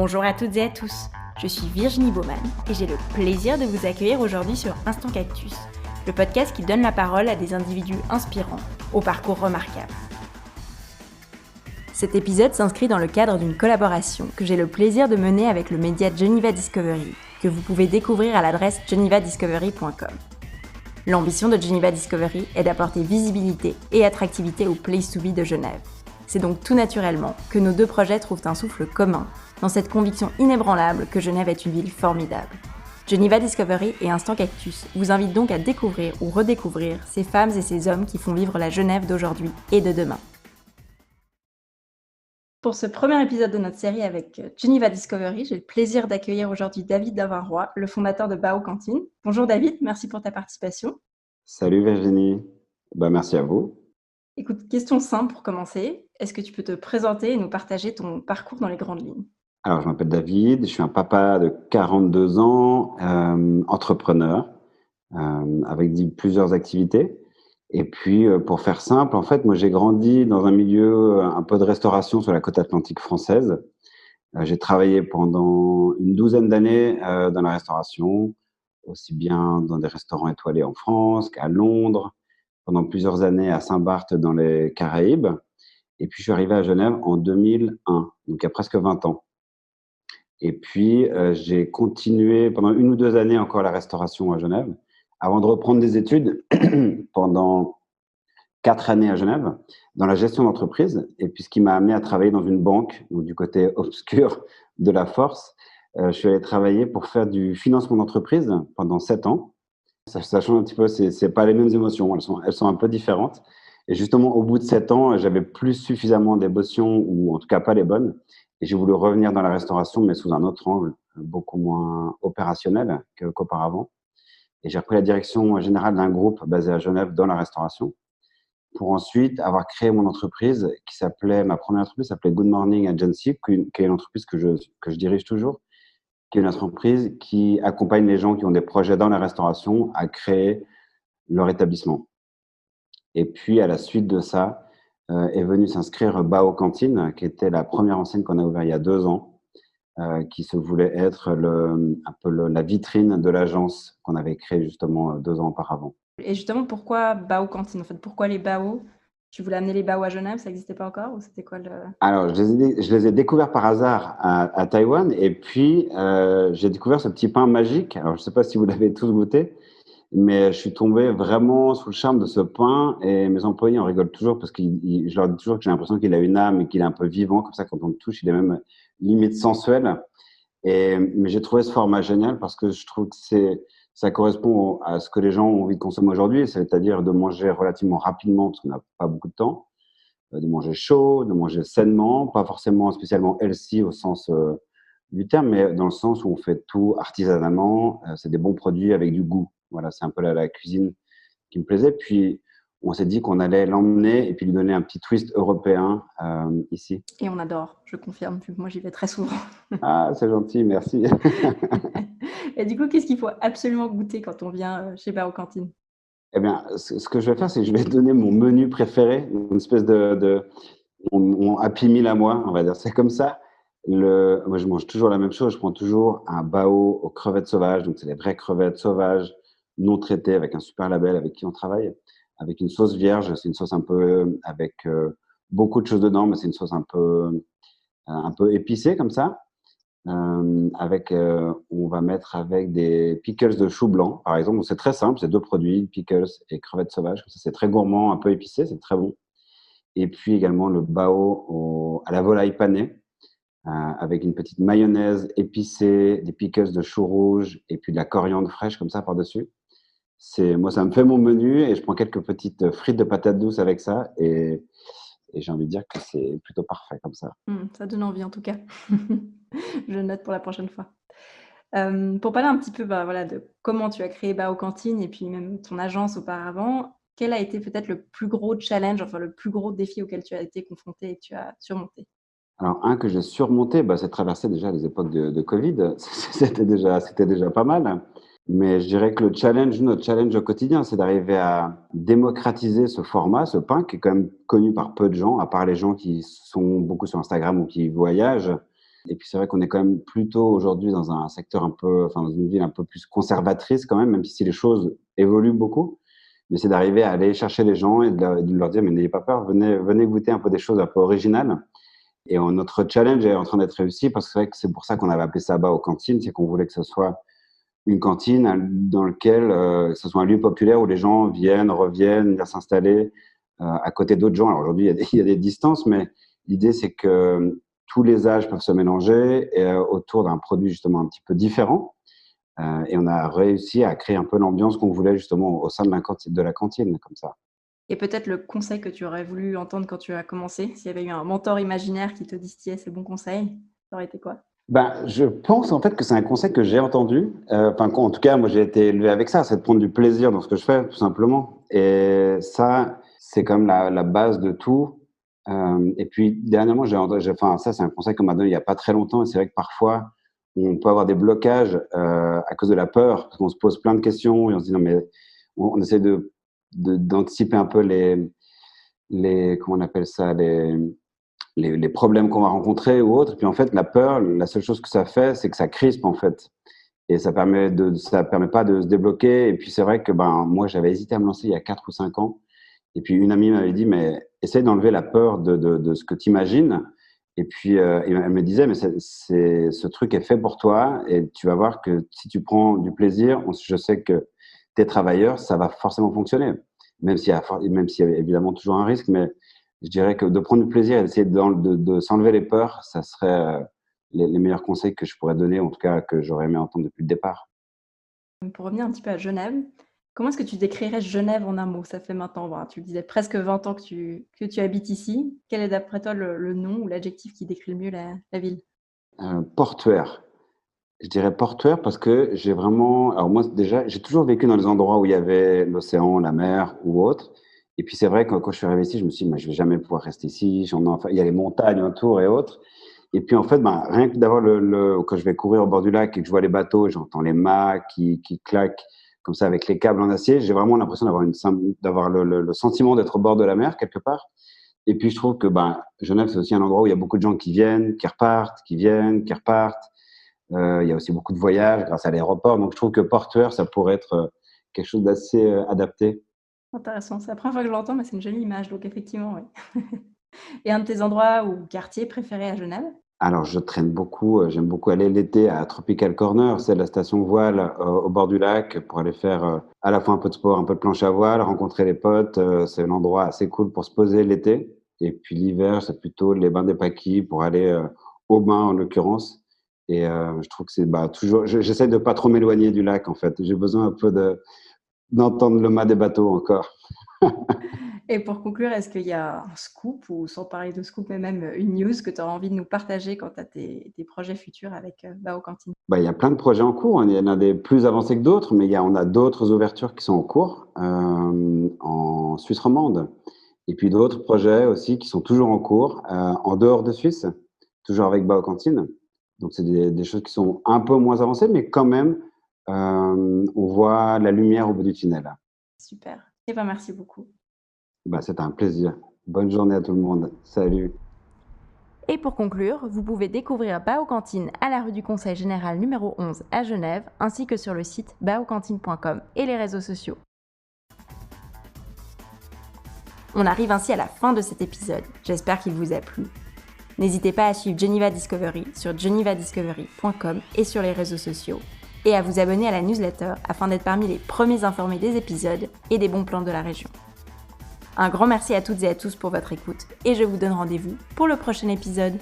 Bonjour à toutes et à tous, je suis Virginie Baumann et j'ai le plaisir de vous accueillir aujourd'hui sur Instant Cactus, le podcast qui donne la parole à des individus inspirants, au parcours remarquable. Cet épisode s'inscrit dans le cadre d'une collaboration que j'ai le plaisir de mener avec le média Geneva Discovery, que vous pouvez découvrir à l'adresse genevadiscovery.com. L'ambition de Geneva Discovery est d'apporter visibilité et attractivité au Place to Be de Genève. C'est donc tout naturellement que nos deux projets trouvent un souffle commun dans cette conviction inébranlable que Genève est une ville formidable. Geneva Discovery et Instant Cactus vous invitent donc à découvrir ou redécouvrir ces femmes et ces hommes qui font vivre la Genève d'aujourd'hui et de demain. Pour ce premier épisode de notre série avec Geneva Discovery, j'ai le plaisir d'accueillir aujourd'hui David Davinroy, le fondateur de Bao Cantine. Bonjour David, merci pour ta participation. Salut Virginie, merci à vous. Écoute, question simple pour commencer. Est-ce que tu peux te présenter et nous partager ton parcours dans les grandes lignes ? Alors, je m'appelle David, je suis un papa de 42 ans, entrepreneur, avec plusieurs activités. Et puis, pour faire simple, en fait, moi, j'ai grandi dans un milieu un peu de restauration sur la côte atlantique française. J'ai travaillé pendant une douzaine d'années dans la restauration, aussi bien dans des restaurants étoilés en France qu'à Londres, pendant plusieurs années à Saint-Barth dans les Caraïbes. Et puis, je suis arrivé à Genève en 2001, donc il y a presque 20 ans. Et puis, j'ai continué pendant 1 ou 2 années encore la restauration à Genève, avant de reprendre des études pendant 4 années à Genève, dans la gestion d'entreprise. Et puis, ce qui m'a amené à travailler dans une banque, donc du côté obscur de la force. Je suis allé travailler pour faire du financement d'entreprise pendant 7 ans. Ça change un petit peu, c'est pas les mêmes émotions, elles sont un peu différentes. Et justement, au bout de 7 ans, j'avais plus suffisamment d'émotions, ou en tout cas pas les bonnes. Et j'ai voulu revenir dans la restauration, mais sous un autre angle, beaucoup moins opérationnel qu'auparavant. Et j'ai repris la direction générale d'un groupe basé à Genève dans la restauration, pour ensuite avoir créé mon entreprise ma première entreprise s'appelait Good Morning Agency, qui est une entreprise que je dirige toujours, qui est une entreprise qui accompagne les gens qui ont des projets dans la restauration à créer leur établissement. Et puis, à la suite de ça, est venue s'inscrire Bao Cantine, qui était la première enseigne qu'on a ouverte il y a 2 ans, qui se voulait être la vitrine de l'agence qu'on avait créée justement 2 ans auparavant. Et justement, pourquoi Bao Cantine en fait ? Pourquoi les Bao ? Tu voulais amener les Bao à Genève, ça n'existait pas encore ou c'était quoi le… Alors, je les ai découverts par hasard à Taïwan, et puis j'ai découvert ce petit pain magique. Alors, je ne sais pas si vous l'avez tous goûté, mais je suis tombé vraiment sous le charme de ce pain, et mes employés en rigolent toujours parce que je leur dis toujours que j'ai l'impression qu'il a une âme et qu'il est un peu vivant, comme ça quand on le touche, il est même limite sensuel. Mais j'ai trouvé ce format génial parce que je trouve que ça correspond à ce que les gens ont envie de consommer aujourd'hui, c'est-à-dire de manger relativement rapidement parce qu'on n'a pas beaucoup de temps, de manger chaud, de manger sainement, pas forcément spécialement healthy au sens du terme, mais dans le sens où on fait tout artisanalement, c'est des bons produits avec du goût. Voilà, c'est un peu la cuisine qui me plaisait. Puis, on s'est dit qu'on allait l'emmener et puis lui donner un petit twist européen ici. Et on adore, je confirme, vu que moi j'y vais très souvent. Ah, c'est gentil, merci. Et du coup, qu'est-ce qu'il faut absolument goûter quand on vient chez Bao Cantine ? Eh bien, ce que je vais faire, c'est que je vais donner mon menu préféré, une espèce mon Happy Meal à moi, on va dire. C'est comme ça. Moi, je mange toujours la même chose. Je prends toujours un bao aux crevettes sauvages. Donc, c'est les vraies crevettes sauvages, non traitées, avec un super label avec qui on travaille, avec une sauce vierge. C'est une sauce un peu avec beaucoup de choses dedans, mais c'est une sauce un peu épicée comme ça. On va mettre avec des pickles de chou blanc, par exemple. Donc, c'est très simple, c'est 2 produits, pickles et crevettes sauvages. Ça, c'est très gourmand, un peu épicé, c'est très bon. Et puis également le bao à la volaille panée, avec une petite mayonnaise épicée, des pickles de chou rouge et puis de la coriandre fraîche comme ça par-dessus. Moi, ça me fait mon menu et je prends quelques petites frites de patates douces avec ça et j'ai envie de dire que c'est plutôt parfait comme ça. Ça donne envie en tout cas. Je note pour la prochaine fois. Pour parler un petit peu de comment tu as créé Bao Cantine et puis même ton agence auparavant, quel a été peut-être le plus gros challenge, enfin le plus gros défi auquel tu as été confronté et que tu as surmonté ? Alors, un que j'ai surmonté, c'est de traverser déjà les époques de Covid. C'était déjà pas mal. Mais je dirais que notre challenge au quotidien, c'est d'arriver à démocratiser ce format, ce pain qui est quand même connu par peu de gens, à part les gens qui sont beaucoup sur Instagram ou qui voyagent. Et puis c'est vrai qu'on est quand même plutôt aujourd'hui dans un secteur dans une ville un peu plus conservatrice quand même si les choses évoluent beaucoup. Mais c'est d'arriver à aller chercher les gens et de leur dire: «Mais n'ayez pas peur, venez goûter un peu des choses un peu originales». Et notre challenge est en train d'être réussi parce que c'est vrai que c'est pour ça qu'on avait appelé ça Bao Cantine, c'est qu'on voulait que ce soit une cantine dans lequel ce soit un lieu populaire où les gens reviennent, viennent s'installer à côté d'autres gens. Alors aujourd'hui, il y a des distances, mais l'idée, c'est que tous les âges peuvent se mélanger autour d'un produit justement un petit peu différent. Et on a réussi à créer un peu l'ambiance qu'on voulait justement au sein de la cantine, comme ça. Et peut-être le conseil que tu aurais voulu entendre quand tu as commencé, s'il y avait eu un mentor imaginaire qui te distillait ces bons conseils, ça aurait été quoi? Ben, je pense en fait que c'est un conseil que j'ai entendu. En tout cas, moi j'ai été élevé avec ça, c'est de prendre du plaisir dans ce que je fais, tout simplement. Et ça, c'est comme la base de tout. Et puis dernièrement, ça c'est un conseil qu'on m'a donné il y a pas très longtemps. Et c'est vrai que parfois, on peut avoir des blocages à cause de la peur, parce qu'on se pose plein de questions et on se dit non mais on essaie d'anticiper un peu les comment on appelle ça les problèmes qu'on va rencontrer ou autres. Et puis en fait, la peur, la seule chose que ça fait, c'est que ça crispe en fait. Et ça permet pas de se débloquer. Et puis c'est vrai que moi, j'avais hésité à me lancer il y a 4 ou 5 ans. Et puis une amie m'avait dit, mais essaye d'enlever la peur de ce que tu imagines. Et puis elle me disait, mais ce truc est fait pour toi. Et tu vas voir que si tu prends du plaisir, je sais que tes travailleurs, ça va forcément fonctionner. Même s'il y a évidemment toujours un risque, mais je dirais que de prendre du plaisir et d'essayer de s'enlever les peurs, ça serait les meilleurs conseils que je pourrais donner, en tout cas que j'aurais aimé entendre depuis le départ. Pour revenir un petit peu à Genève, comment est-ce que tu décrirais Genève en un mot? Ça fait maintenant, tu le disais, presque 20 ans que tu habites ici. Quel est d'après toi le nom ou l'adjectif qui décrit le mieux la ville? Portuaire. Je dirais portuaire parce que alors moi déjà, j'ai toujours vécu dans les endroits où il y avait l'océan, la mer ou autre. Et puis c'est vrai que quand je suis arrivé ici, je me suis dit: «Mais je vais jamais pouvoir rester ici». Il y a les montagnes autour et autres. Et puis en fait, rien que d'avoir quand je vais courir au bord du lac et que je vois les bateaux et j'entends les mâts qui claquent comme ça avec les câbles en acier, j'ai vraiment l'impression d'avoir le sentiment d'être au bord de la mer quelque part. Et puis je trouve que Genève, c'est aussi un endroit où il y a beaucoup de gens qui viennent, qui repartent, qui viennent, qui repartent. Il y a aussi beaucoup de voyages grâce à l'aéroport. Donc je trouve que portuaire, ça pourrait être quelque chose d'assez adapté. Intéressant, c'est la première fois que je l'entends, mais c'est une jolie image, donc effectivement, oui. Et un de tes endroits ou quartiers préférés à Genève? Alors je traîne beaucoup, j'aime beaucoup aller l'été à Tropical Corner, c'est la station voile au bord du lac pour aller faire à la fois un peu de sport, un peu de planche à voile, rencontrer les potes. C'est un endroit assez cool pour se poser l'été. Et puis l'hiver, c'est plutôt les bains des Paquis pour aller aux bains en l'occurrence. Et je trouve que c'est toujours. J'essaie de pas trop m'éloigner du lac en fait. J'ai besoin un peu d'entendre le mât des bateaux encore. Et pour conclure, est-ce qu'il y a un scoop ou sans parler de scoop, mais même une news que tu auras envie de nous partager quant à tes projets futurs avec, Bao Cantine? Il y a plein de projets en cours. Il y en a des plus avancés que d'autres, mais on a d'autres ouvertures qui sont en cours en Suisse romande. Et puis d'autres projets aussi qui sont toujours en cours en dehors de Suisse, toujours avec Bao Cantine. Donc c'est des choses qui sont un peu moins avancées, mais quand même, on voit la lumière au bout du tunnel. Super. Eh ben, merci beaucoup. C'était un plaisir. Bonne journée à tout le monde. Salut. Et pour conclure, vous pouvez découvrir Bao Cantine à la rue du Conseil Général numéro 11 à Genève, ainsi que sur le site baocantine.com et les réseaux sociaux. On arrive ainsi à la fin de cet épisode. J'espère qu'il vous a plu. N'hésitez pas à suivre Geneva Discovery sur genevadiscovery.com et sur les réseaux sociaux, et à vous abonner à la newsletter afin d'être parmi les premiers informés des épisodes et des bons plans de la région. Un grand merci à toutes et à tous pour votre écoute, et je vous donne rendez-vous pour le prochain épisode.